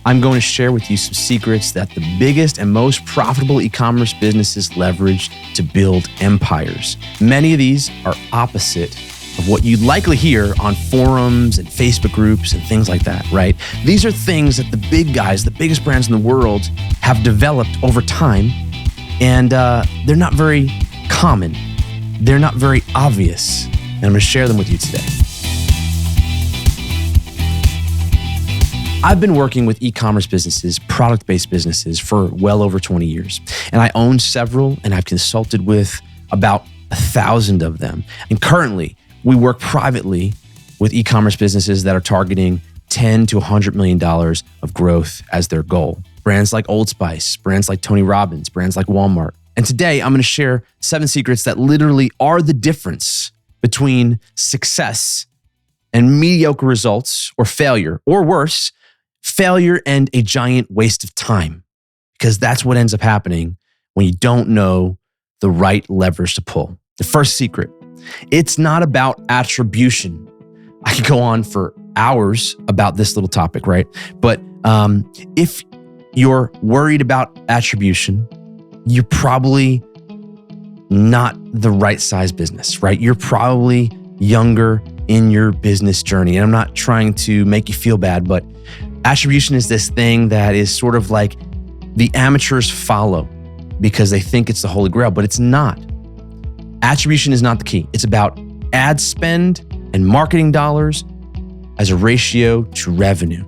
I'm going to share with you some secrets that the biggest and most profitable e-commerce businesses leverage to build empires. Many of these are opposite of what you'd likely hear on forums and Facebook groups and things like that, right? These are things that the big guys, the biggest brands in the world have developed over time, and they're not very common. They're not very obvious, and I'm going to share them with you today. I've been working with e-commerce businesses, product-based businesses for well over 20 years. And I own several, and I've consulted with about 1,000 of them. And currently, we work privately with e-commerce businesses that are targeting $10 to $100 million of growth as their goal. Brands like Old Spice, brands like Tony Robbins, brands like Walmart. And today, I'm going to share 7 secrets that literally are the difference between success and mediocre results, or failure, or worse, failure and a giant waste of time. Because that's what ends up happening when you don't know the right levers to pull. The first secret, it's not about attribution. I could go on for hours about this little topic, right? But if you're worried about attribution, you're probably not the right size business, right? You're probably younger in your business journey. And I'm not trying to make you feel bad, but attribution is this thing that is sort of like the amateurs follow because they think it's the holy grail, but it's not. Attribution is not the key. It's about ad spend and marketing dollars as a ratio to revenue,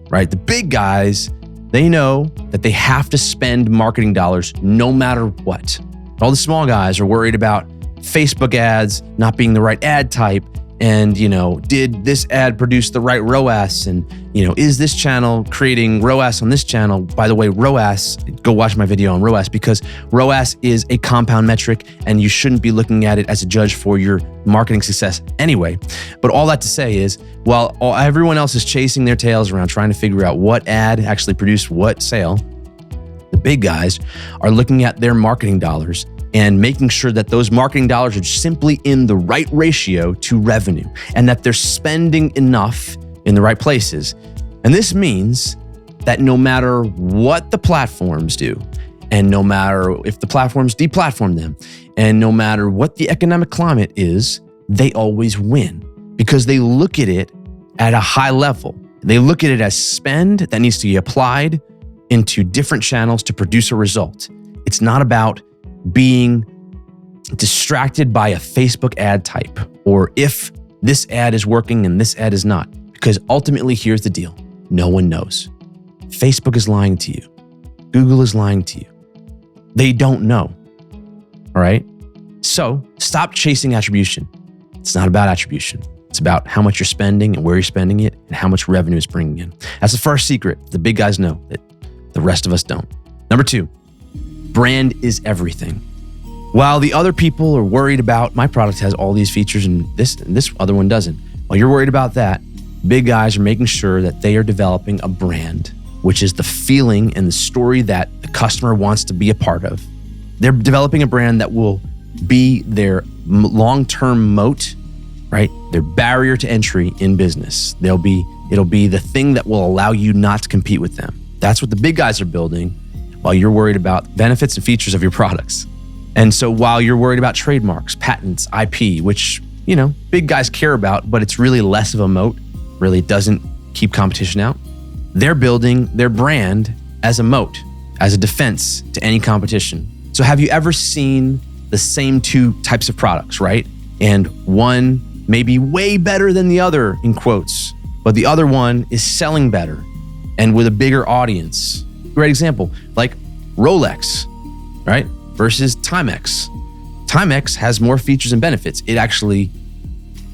right? The big guys, they know that they have to spend marketing dollars no matter what. All the small guys are worried about Facebook ads not being the right ad type. And, did this ad produce the right ROAS? And, is this channel creating ROAS on this channel? By the way, ROAS, go watch my video on ROAS, because ROAS is a compound metric and you shouldn't be looking at it as a judge for your marketing success anyway. But all that to say is, while everyone else is chasing their tails around trying to figure out what ad actually produced what sale, the big guys are looking at their marketing dollars and making sure that those marketing dollars are simply in the right ratio to revenue and that they're spending enough in the right places. And this means that no matter what the platforms do, and no matter if the platforms deplatform them, and no matter what the economic climate is, they always win because they look at it at a high level. They look at it as spend that needs to be applied into different channels to produce a result. It's not about being distracted by a Facebook ad type, or if this ad is working and this ad is not. Because ultimately, here's the deal. No one knows. Facebook is lying to you. Google is lying to you. They don't know. All right? So stop chasing attribution. It's not about attribution. It's about how much you're spending and where you're spending it and how much revenue is bringing in. That's the first secret. The big guys know that the rest of us don't. Number 2, brand is everything. While the other people are worried about my product has all these features and this other one doesn't, while you're worried about that, big guys are making sure that they are developing a brand, which is the feeling and the story that the customer wants to be a part of. They're developing a brand that will be their long-term moat, right? Their barrier to entry in business. It'll be the thing that will allow you not to compete with them. That's what the big guys are building, while you're worried about benefits and features of your products. And so while you're worried about trademarks, patents, IP, which, big guys care about, but it's really less of a moat, really doesn't keep competition out, they're building their brand as a moat, as a defense to any competition. So have you ever seen the same 2 types of products, right? And one may be way better than the other, in quotes, but the other one is selling better and with a bigger audience. Great example, like Rolex, right? Versus Timex. Timex has more features and benefits. It actually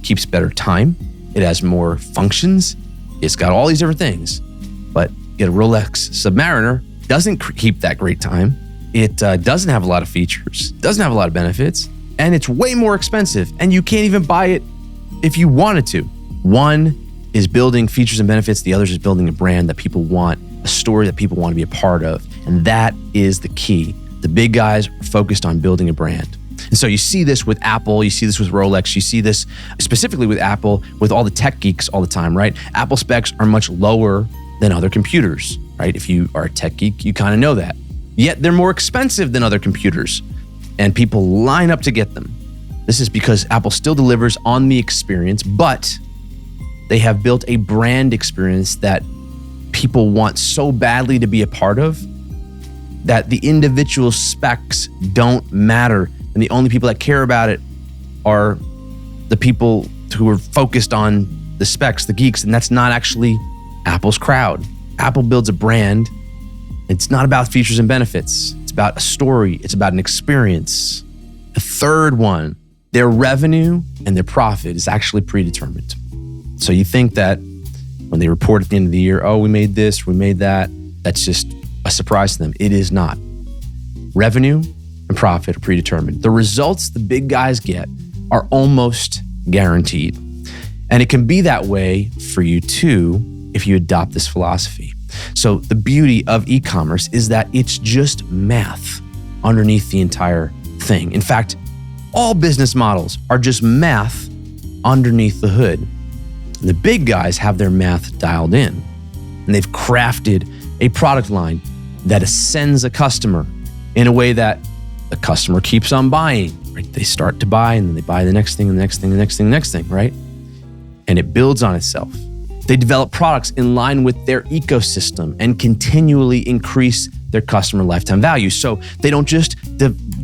keeps better time. It has more functions. It's got all these different things. But get a Rolex Submariner, doesn't keep that great time. It doesn't have a lot of features, doesn't have a lot of benefits, and it's way more expensive. And you can't even buy it if you wanted to. One is building features and benefits. The other is building a brand that people want, a story that people want to be a part of. And that is the key. The big guys are focused on building a brand. And so you see this with Apple, you see this with Rolex, you see this specifically with Apple, with all the tech geeks all the time, right? Apple specs are much lower than other computers, right? If you are a tech geek, you kind of know that. Yet they're more expensive than other computers, and people line up to get them. This is because Apple still delivers on the experience, but they have built a brand experience that people want so badly to be a part of that the individual specs don't matter. And the only people that care about it are the people who are focused on the specs, the geeks, and that's not actually Apple's crowd. Apple builds a brand. It's not about features and benefits. It's about a story. It's about an experience. The third one, their revenue and their profit is actually predetermined. So you think that when they report at the end of the year, oh, we made this, we made that, that's just a surprise to them. It is not. Revenue and profit are predetermined. The results the big guys get are almost guaranteed. And it can be that way for you too if you adopt this philosophy. So the beauty of e-commerce is that it's just math underneath the entire thing. In fact, all business models are just math underneath the hood. And the big guys have their math dialed in, and they've crafted a product line that ascends a customer in a way that the customer keeps on buying, right? They start to buy, and then they buy the next thing, and the next thing, the next thing, the next thing, right? And it builds on itself. They develop products in line with their ecosystem and continually increase their customer lifetime value. So they don't just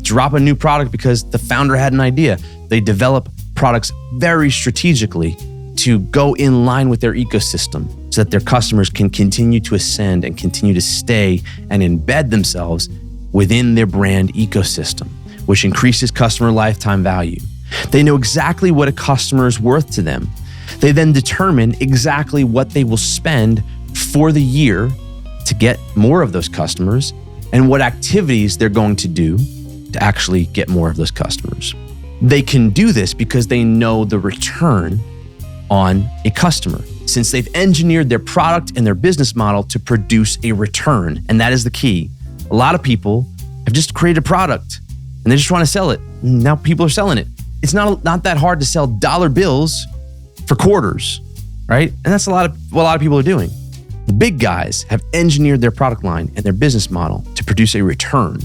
drop a new product because the founder had an idea. They develop products very strategically to go in line with their ecosystem so that their customers can continue to ascend and continue to stay and embed themselves within their brand ecosystem, which increases customer lifetime value. They know exactly what a customer is worth to them. They then determine exactly what they will spend for the year to get more of those customers and what activities they're going to do to actually get more of those customers. They can do this because they know the return on a customer, since they've engineered their product and their business model to produce a return. And that is the key. A lot of people have just created a product and they just want to sell it. Now people are selling it. It's not that hard to sell dollar bills for quarters, right? And that's what a lot of people are doing. The big guys have engineered their product line and their business model to produce a return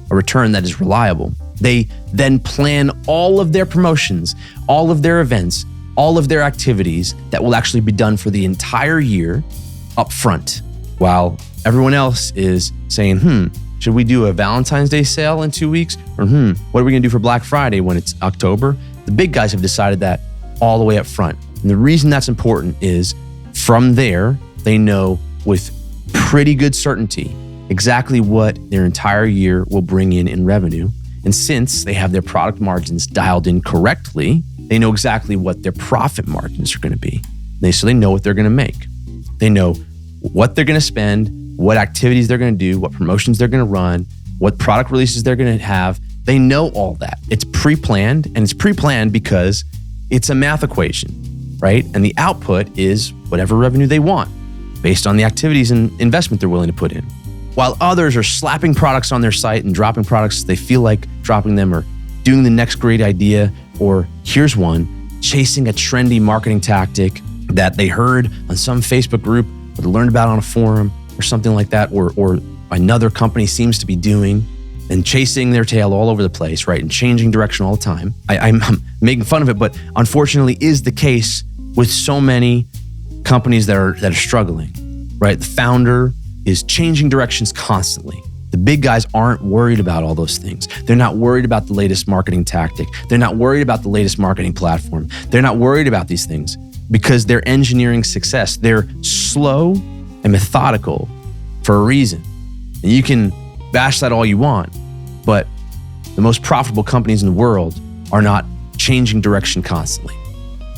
that is reliable. They then plan all of their promotions, all of their events, all of their activities that will actually be done for the entire year up front, while everyone else is saying, should we do a Valentine's Day sale in 2 weeks? Or what are we gonna do for Black Friday when it's October? The big guys have decided that all the way up front. And the reason that's important is from there, they know with pretty good certainty exactly what their entire year will bring in revenue. And since they have their product margins dialed in correctly, they know exactly what their profit margins are going to be. So they know what they're going to make. They know what they're going to spend, what activities they're going to do, what promotions they're going to run, what product releases they're going to have. They know all that. It's pre-planned, and it's pre-planned because it's a math equation, right? And the output is whatever revenue they want based on the activities and investment they're willing to put in. While others are slapping products on their site and dropping products they feel like dropping them, or doing the next great idea, or here's one, chasing a trendy marketing tactic that they heard on some Facebook group or they learned about on a forum or something like that, or another company seems to be doing, and chasing their tail all over the place, right? And changing direction all the time. I'm making fun of it, but unfortunately is the case with so many companies that are struggling, right? The founder is changing directions constantly. The big guys aren't worried about all those things. They're not worried about the latest marketing tactic. They're not worried about the latest marketing platform. They're not worried about these things because they're engineering success. They're slow and methodical for a reason. And you can bash that all you want, but the most profitable companies in the world are not changing direction constantly.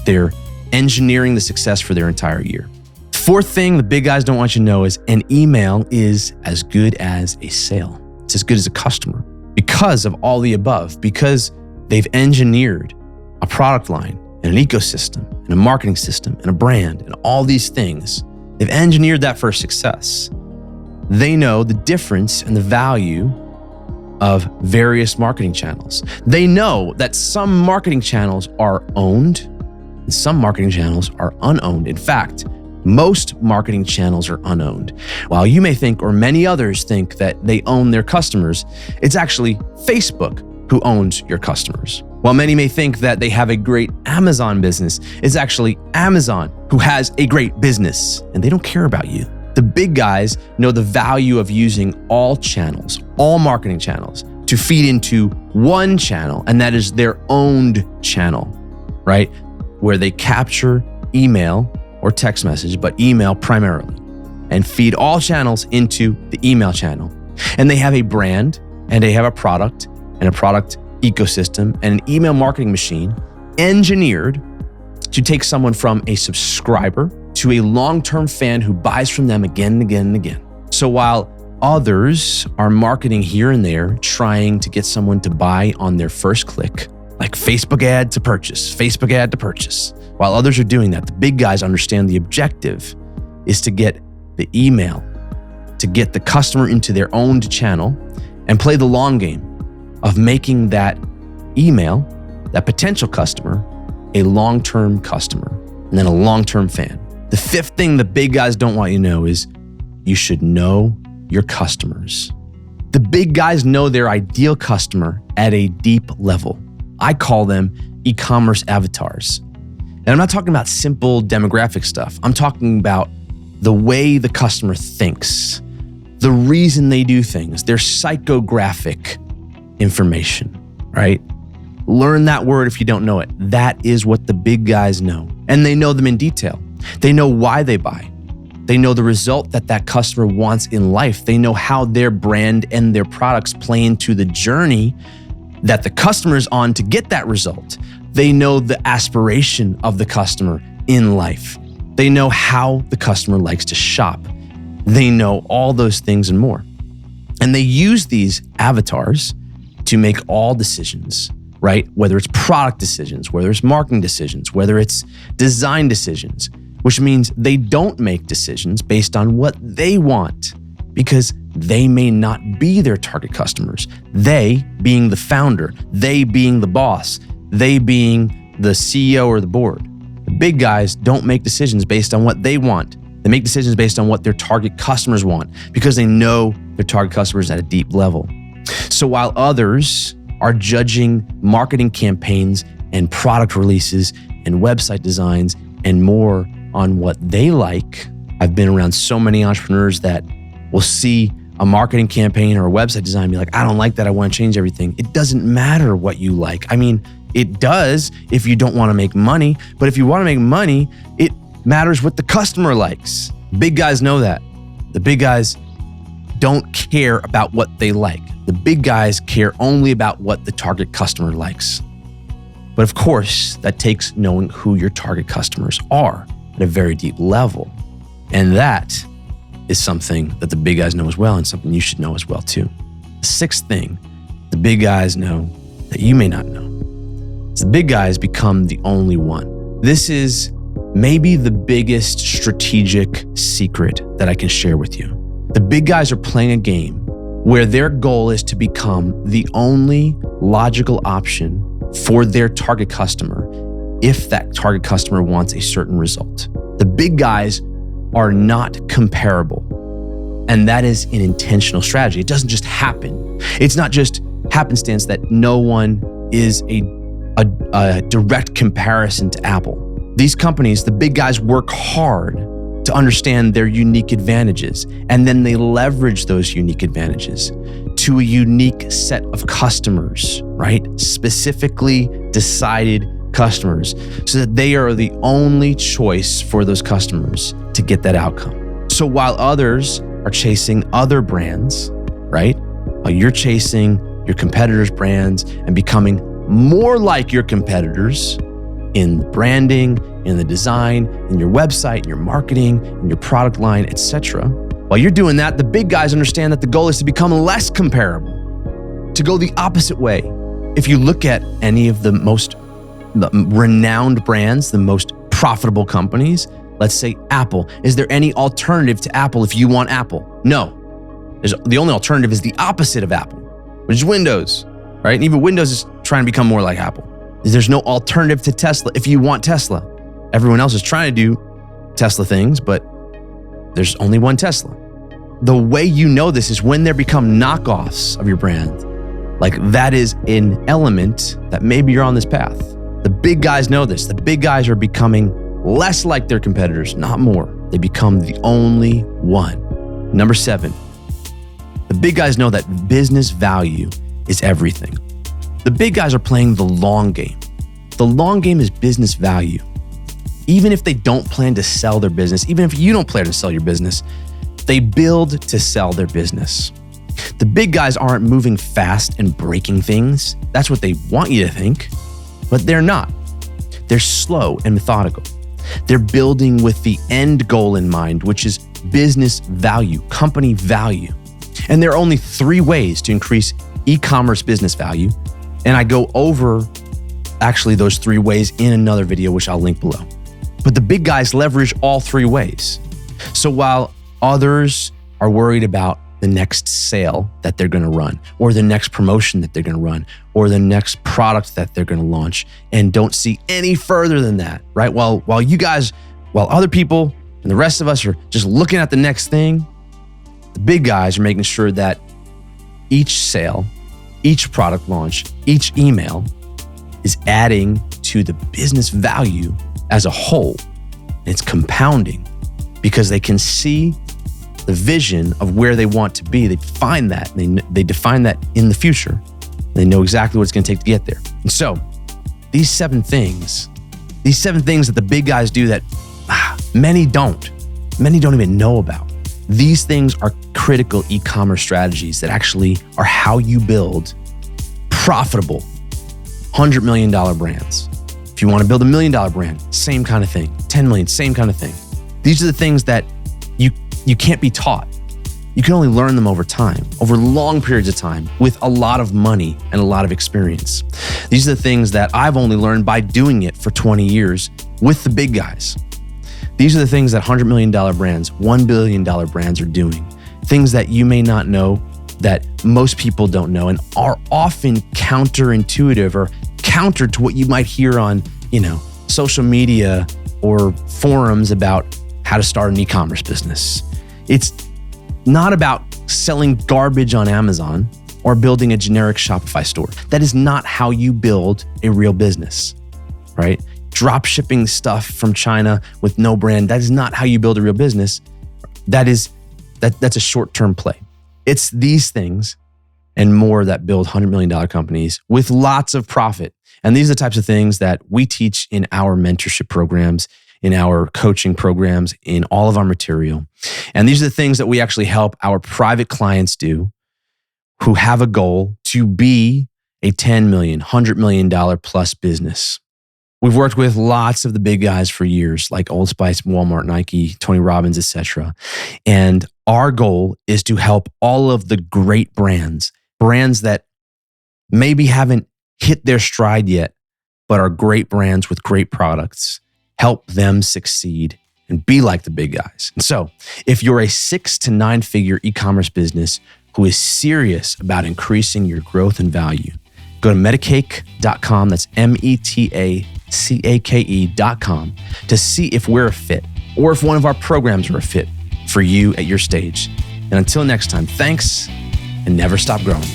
They're engineering the success for their entire year. Fourth thing the big guys don't want you to know is an email is as good as a sale. It's as good as a customer because of all the above, because they've engineered a product line and an ecosystem and a marketing system and a brand and all these things. They've engineered that for success. They know the difference and the value of various marketing channels. They know that some marketing channels are owned and some marketing channels are unowned. In fact, Most marketing channels are unowned. While you may think, or many others think, that they own their customers, it's actually Facebook who owns your customers. While many may think that they have a great Amazon business, it's actually Amazon who has a great business, and they don't care about you. The big guys know the value of using all channels, all marketing channels, to feed into one channel, and that is their owned channel, right? Where they capture email or text message, but email primarily, and feed all channels into the email channel. And they have a brand, and they have a product, and a product ecosystem, and an email marketing machine engineered to take someone from a subscriber to a long-term fan who buys from them again and again and again. So while others are marketing here and there, trying to get someone to buy on their first click, like Facebook ad to purchase, Facebook ad to purchase. While others are doing that, the big guys understand the objective is to get the email, to get the customer into their owned channel and play the long game of making that email, that potential customer, a long-term customer, and then a long-term fan. The fifth thing the big guys don't want you to know is you should know your customers. The big guys know their ideal customer at a deep level. I call them e-commerce avatars. And I'm not talking about simple demographic stuff. I'm talking about the way the customer thinks, the reason they do things, their psychographic information, right? Learn that word if you don't know it. That is what the big guys know. And they know them in detail. They know why they buy. They know the result that that customer wants in life. They know how their brand and their products play into the journey that the customer is on to get that result. They know the aspiration of the customer in life. They know how the customer likes to shop. They know all those things and more. And they use these avatars to make all decisions, right? Whether it's product decisions, whether it's marketing decisions, whether it's design decisions, which means they don't make decisions based on what they want because they may not be their target customers. They being the founder, they being the boss, they being the CEO or the board. The big guys don't make decisions based on what they want. They make decisions based on what their target customers want because they know their target customers at a deep level. So while others are judging marketing campaigns and product releases and website designs and more on what they like, I've been around so many entrepreneurs that will see a marketing campaign or a website design and be like, I don't like that, I want to change everything. It doesn't matter what you like. I mean, it does if you don't want to make money, but if you want to make money, it matters what the customer likes. Big guys know that. The big guys don't care about what they like. The big guys care only about what the target customer likes. But of course, that takes knowing who your target customers are at a very deep level. And that is something that the big guys know as well and something you should know as well too. The sixth thing the big guys know that you may not know is the big guys become the only one. This is maybe the biggest strategic secret that I can share with you. The big guys are playing a game where their goal is to become the only logical option for their target customer if that target customer wants a certain result. The big guys are not comparable. And that is an intentional strategy. It doesn't just happen. It's not just happenstance that no one is a direct comparison to Apple. These companies, the big guys, work hard to understand their unique advantages, and then they leverage those unique advantages to a unique set of customers, right? Specifically decided customers, so that they are the only choice for those customers to get that outcome. So while others are chasing other brands, right? You're chasing your competitors' brands and becoming more like your competitors in the branding, in the design, in your website, in your marketing, in your product line, etc. While you're doing that, the big guys understand that the goal is to become less comparable, to go the opposite way. If you look at any of the most renowned brands, the most profitable companies, let's say Apple, is there any alternative to Apple if you want Apple? No. The only alternative is the opposite of Apple, which is Windows, right? And even Windows is trying to become more like Apple. There's no alternative to Tesla if you want Tesla. Everyone else is trying to do Tesla things, but there's only one Tesla. The way you know this is when there become knockoffs of your brand. Like that is an element that maybe you're on this path. The big guys know this. The big guys are becoming less like their competitors, not more. They become the only one. Number 7, the big guys know that business value is everything. The big guys are playing the long game. The long game is business value. Even if they don't plan to sell their business, even if you don't plan to sell your business, they build to sell their business. The big guys aren't moving fast and breaking things. That's what they want you to think, but they're not. They're slow and methodical. They're building with the end goal in mind, which is business value, company value. And there are only 3 ways to increase e-commerce business value. And I go over actually those 3 ways in another video, which I'll link below. But the big guys leverage all 3 ways. So while others are worried about the next sale that they're going to run, or the next promotion that they're going to run, or the next product that they're going to launch, and don't see any further than that, right? While other people and the rest of us are just looking at the next thing, the big guys are making sure that each sale, each product launch, each email is adding to the business value as a whole. And it's compounding because they can see the vision of where they want to be. They find that, they define that in the future. They know exactly what it's going to take to get there. And so these 7 things that the big guys do that many don't even know about. These things are critical e-commerce strategies that actually are how you build profitable $100 million brands. If you want to build a $1 million brand, same kind of thing. 10 million, same kind of thing. These are the things that you can't be taught. You can only learn them over time, over long periods of time, with a lot of money and a lot of experience. These are the things that I've only learned by doing it for 20 years with the big guys. These are the things that $100 million brands, $1 billion brands are doing. Things that you may not know, that most people don't know, and are often counterintuitive or counter to what you might hear on, social media or forums about how to start an e-commerce business. It's not about selling garbage on Amazon or building a generic Shopify store. That is not how you build a real business, right? Drop shipping stuff from China with no brand, that is not how you build a real business. That's a short-term play. It's these things and more that build $100 million companies with lots of profit. And these are the types of things that we teach in our mentorship programs, in our coaching programs, in all of our material. And these are the things that we actually help our private clients do who have a goal to be a $10 million, $100 million plus business. We've worked with lots of the big guys for years, like Old Spice, Walmart, Nike, Tony Robbins, etc. And our goal is to help all of the great brands that maybe haven't hit their stride yet, but are great brands with great products, help them succeed and be like the big guys. And so if you're a 6 to 9 figure e-commerce business who is serious about increasing your growth and value, go to Metacake.com, that's Metacake.com, to see if we're a fit or if one of our programs are a fit for you at your stage. And until next time, thanks and never stop growing.